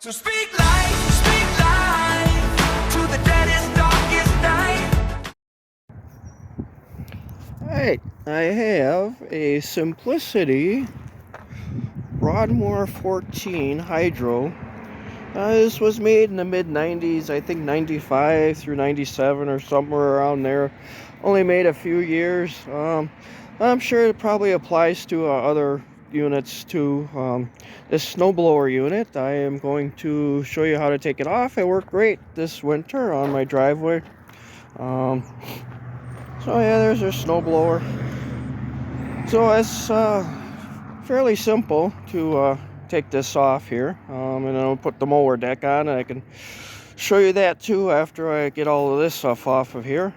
So speak life to the deadest, darkest night. Alright, I have a Simplicity Broadmoor 14 Hydro. This was made in the mid-90s, I think 95 through 97 or somewhere around there. Only made a few years. I'm sure it probably applies to other units too. This Snowblower unit, I am going to show you how to take it off. It worked great this winter on my driveway. So yeah, there's our Snowblower. So it's fairly simple to take this off here, and I'll put the mower deck on, and I can show you that too after I get all of this stuff off of here.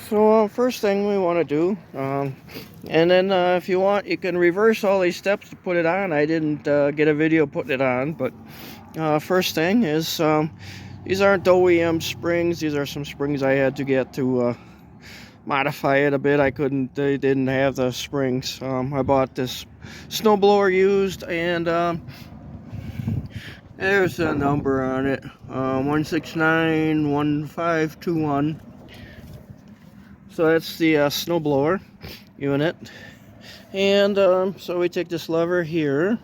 So first thing we want to do, and then if you want, you can reverse all these steps to put it on. I didn't get a video putting it on, but first thing is these aren't OEM springs. These are some springs I had to get to modify it a bit. They didn't have the springs. I bought this Snowblower used, and there's a number on it, 1691521. So that's the Snowblower unit. And so we take this lever here,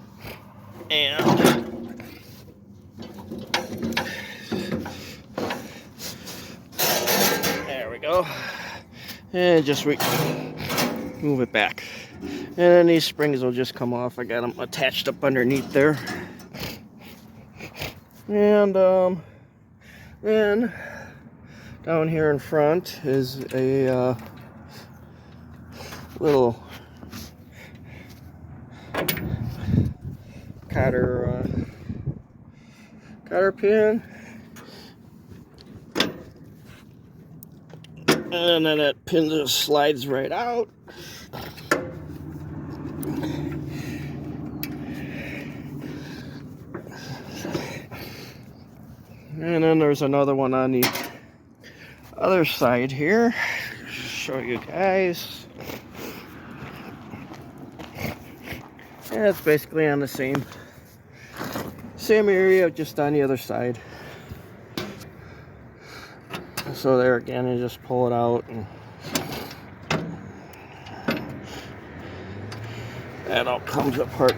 and there we go. And just move it back, and then these springs will just come off. I got them attached up underneath there. And then down here in front is a little cotter pin. And then that pin just slides right out. And then there's another one on the other side here. Show you guys. And it's basically on the same area, just on the other side. So there again, you just pull it out, and that all comes apart.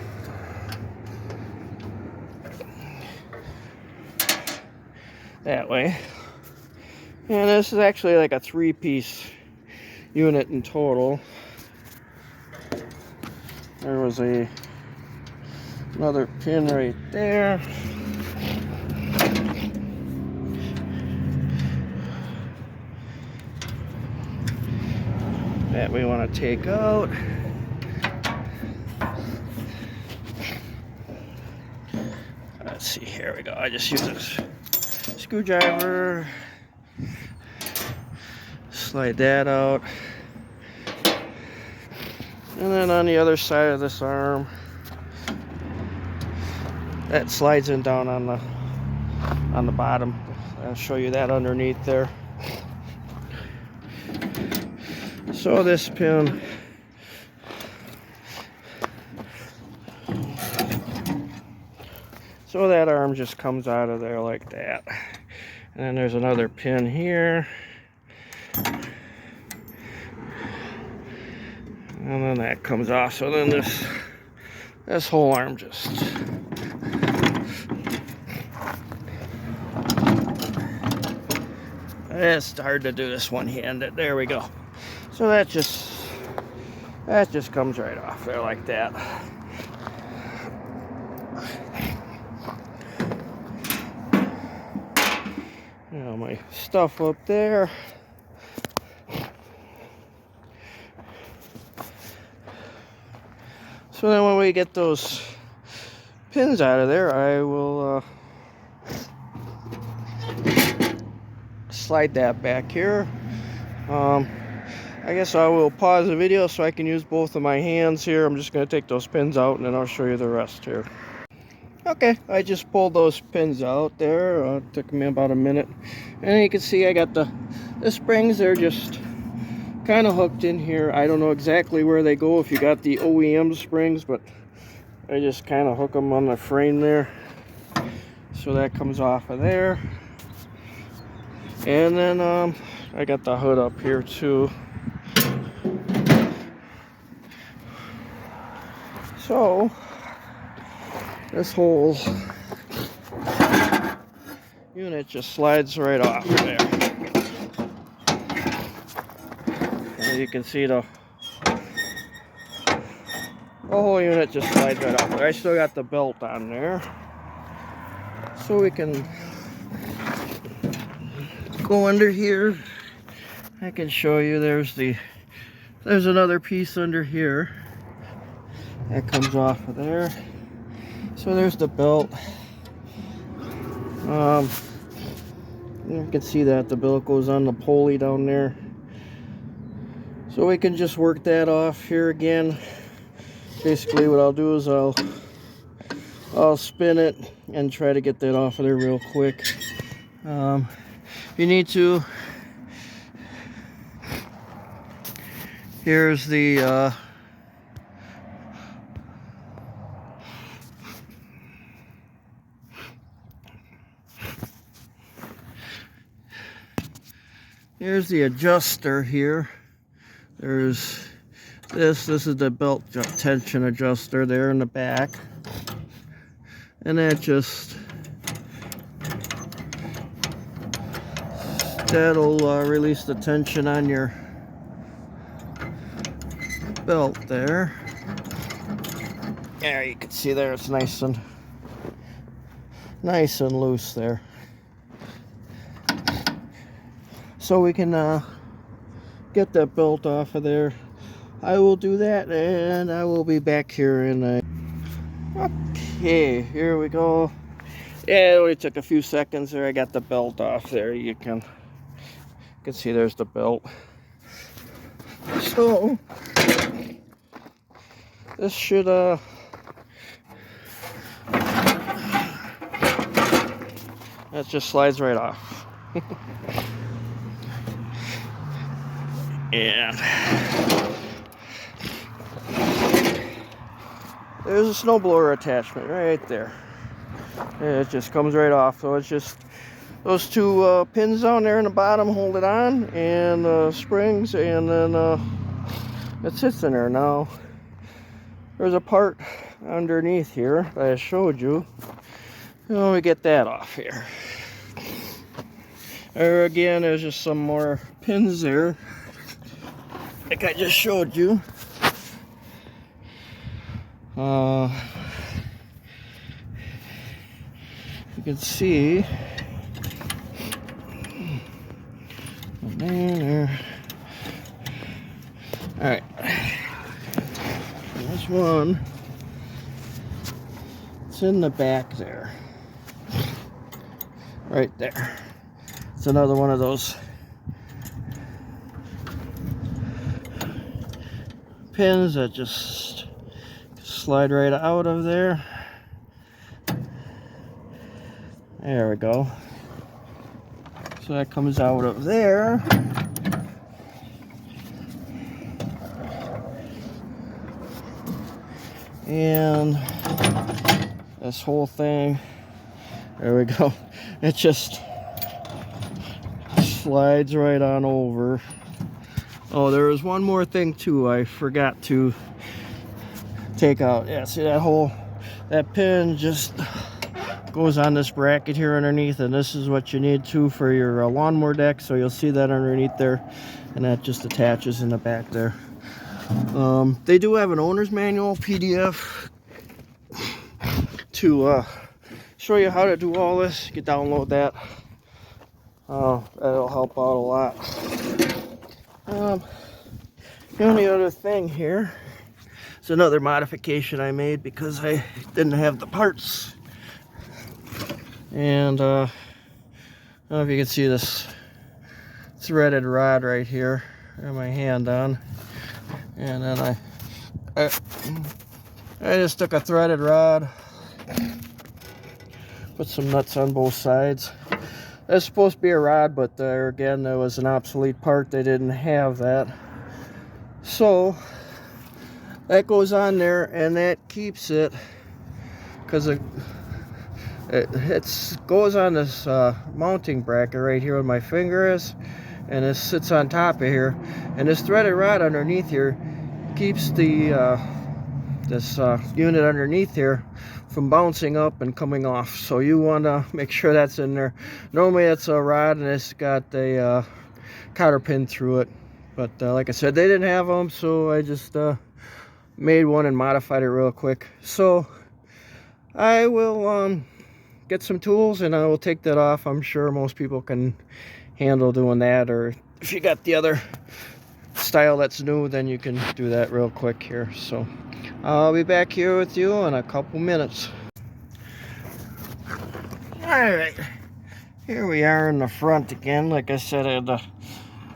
That way. And this is actually like a 3-piece unit in total. There was another pin right there. That we want to take out. Let's see, here we go. I just use this screwdriver. Slide that out. And then on the other side of this arm, that slides in down on the bottom. I'll show you that underneath there. So this pin, so that arm just comes out of there like that. And then there's another pin here. And then that comes off. So then this whole arm just it's hard to do this one-handed. There we go. So that just comes right off there like that. Now my stuff up there. So then when we get those pins out of there, I will slide that back here. I guess I will pause the video so I can use both of my hands here. I'm just going to take those pins out, and then I'll show you the rest here. Okay, I just pulled those pins out there. It took me about a minute. And you can see I got the springs. They're just kind of hooked in here. I don't know exactly where they go if you got the OEM springs, but I just kind of hook them on the frame there. So that comes off of there. And then I got the hood up here too. So this whole unit just slides right off of there. And you can see the whole unit just slides right off there. I still got the belt on there. So we can go under here. I can show you there's another piece under here that comes off of there. So there's the belt. You can see that the belt goes on the pulley down there. So we can just work that off here again. Basically what I'll do is I'll spin it and try to get that off of there real quick. You need to, here's the here's the adjuster here. There's this is the belt tension adjuster there in the back. And that'll release the tension on your belt there. There, you can see there it's nice and loose there. So we can get that belt off of there. I will do that, and I will be back here in a... Okay, here we go. Yeah, it only took a few seconds there. I got the belt off there. You can see there's the belt. So this should that just slides right off. And there's a snowblower attachment right there. It just comes right off. So it's just those two pins down there in the bottom hold it on, and springs, and then it sits in there. Now there's a part underneath here that I showed you. Let me get that off here. There again, there's just some more pins there, like I just showed you. You can see there. All right, there's one. It's in the back there, right there. It's another one of those pins that just slide right out of there. There we go. So that comes out of there. And this whole thing, there we go. It just slides right on over. Oh, there was one more thing too I forgot to take out. Yeah, see that pin just goes on this bracket here underneath, and this is what you need too for your lawnmower deck. So you'll see that underneath there, and that just attaches in the back there. They do have an owner's manual PDF to show you how to do all this. You can download that. That'll help out a lot. The only other thing here is another modification I made because I didn't have the parts. And I don't know if you can see this threaded rod right here. I have my hand on, and then I just took a threaded rod, put some nuts on both sides. That's supposed to be a rod, but there again, there was an obsolete part. They didn't have that. So that goes on there, and that keeps it, because It goes on this mounting bracket right here where my finger is, and it sits on top of here, and this threaded rod underneath here keeps the this unit underneath here from bouncing up and coming off. So you want to make sure that's in there. Normally it's a rod and it's got a cotter pin through it, but like I said, they didn't have them, so I just made one and modified it real quick. So I will get some tools and I will take that off. I'm sure most people can handle doing that, or if you got the other style that's new, then you can do that real quick here. So I'll be back here with you in a couple minutes. Alright, here we are in the front again. Like I said, I had the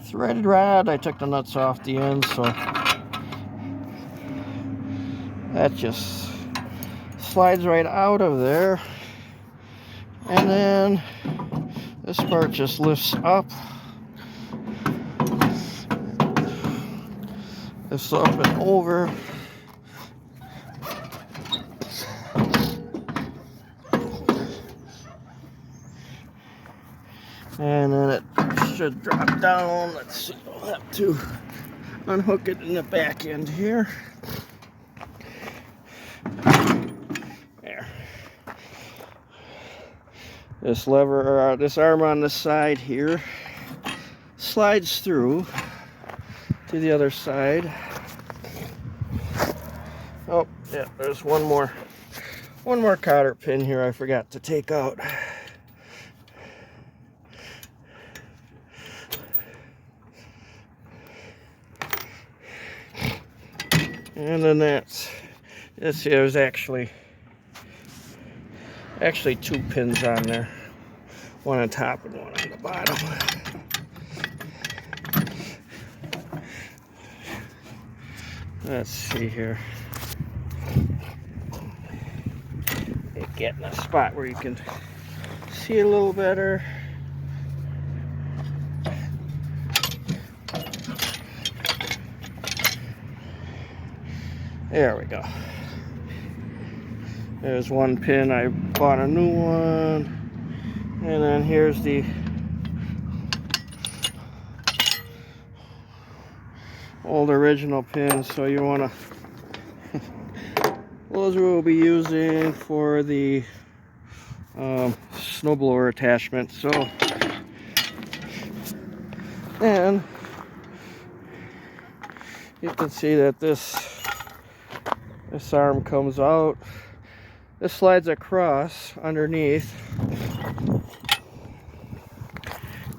threaded rod. I took the nuts off the end, so that just slides right out of there, and then this part just lifts up, and over, and then it should drop down. Let's see, I'll have to unhook it in the back end here. There. This lever, or this arm on the side here, slides through to the other side. Oh, yeah, there's one more cotter pin here I forgot to take out. And then this here is actually two pins on there, one on top and one on the bottom. Let's see here. Get in a spot where you can see a little better. There we go. There's one pin. I bought a new one. And then here's the old original pins. So you want to, those we'll be using for the snowblower attachment. So, and you can see that this arm comes out. This slides across underneath,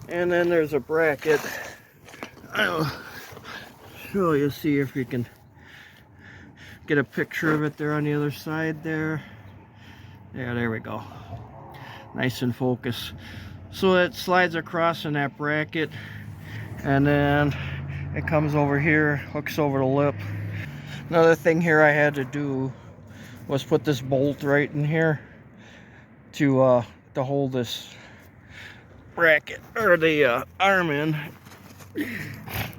and then there's a bracket. I'll show you, see if you can get a picture of it there on the other side there. Yeah, there we go. Nice and focus. So it slides across in that bracket, and then it comes over here, hooks over the lip. Another thing here I had to do was put this bolt right in here to hold this bracket, or the arm in.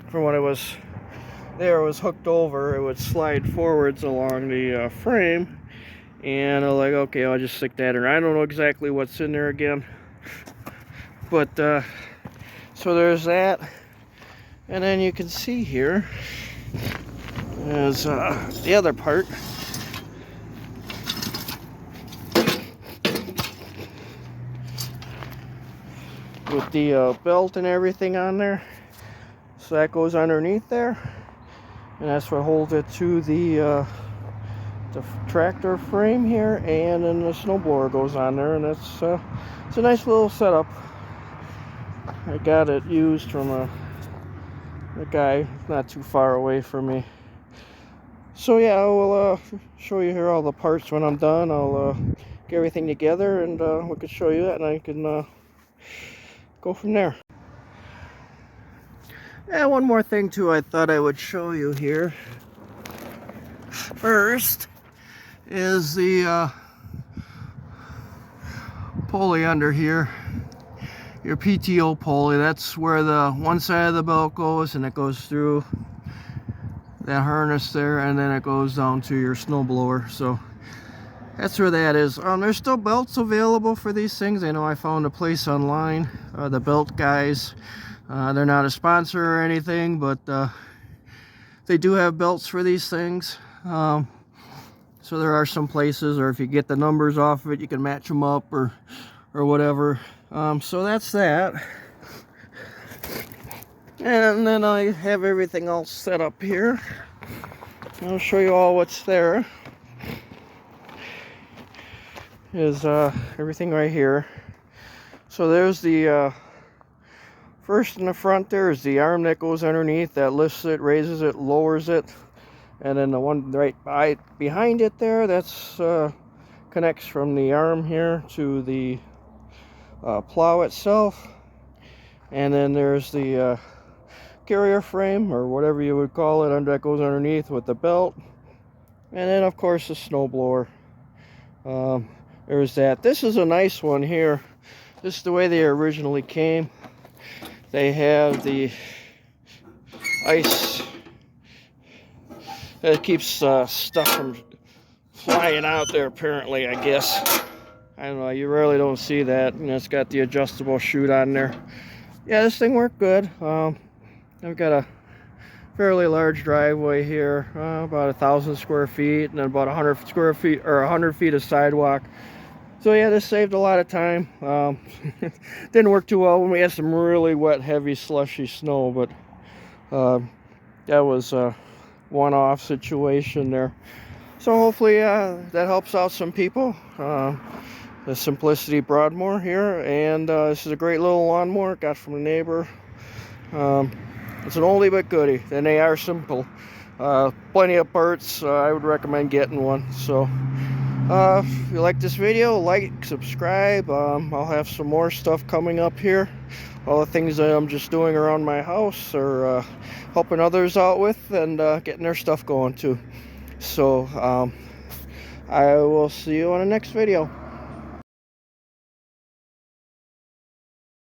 For when it was there, it was hooked over, it would slide forwards along the frame, and I was like, okay, I'll just stick that in. I don't know exactly what's in there again, but so there's that. And then you can see here is the other part. With the belt and everything on there. So that goes underneath there, and that's what holds it to the tractor frame here, and then the snowblower goes on there, and it's a nice little setup. I got it used from a guy not too far away from me. So yeah, I will show you here all the parts when I'm done. I'll get everything together, and we can show you that, and I can go from there. And one more thing too, I thought I would show you here. First is the pulley under here, your PTO pulley. That's where the one side of the belt goes, and it goes through that harness there, and then it goes down to your snowblower. So that's where that is. There's still belts available for these things. I know I found a place online, the Belt Guys. They're not a sponsor or anything, but they do have belts for these things. So there are some places, or if you get the numbers off of it, you can match them up or whatever. So that's that. And then I have everything all set up here. I'll show you all what's there. Is everything right here. So there's the first in the front. There is the arm that goes underneath, that lifts it, raises it, lowers it. And then the one right behind it there, that's connects from the arm here to the plow itself. And then there's the carrier frame, or whatever you would call it, that goes underneath with the belt. And then of course the snowblower. There's that. This is a nice one here. This is the way they originally came. They have the ice that keeps stuff from flying out there, apparently, I guess. I don't know, you rarely don't see that. And it's got the adjustable chute on there. Yeah, this thing worked good. I've got a fairly large driveway here, about 1,000 square feet, and then about 100 square feet, or 100 feet of sidewalk. So yeah, this saved a lot of time. Didn't work too well when we had some really wet, heavy, slushy snow, but that was a one-off situation there. So hopefully that helps out some people. The Simplicity Broadmoor here, and this is a great little lawnmower got from a neighbor. It's an oldie but goodie, and they are simple. Plenty of parts. I would recommend getting one. So if you like this video, like, subscribe. I'll have some more stuff coming up here. All the things that I'm just doing around my house, or helping others out with, and getting their stuff going too. So I will see you on the next video.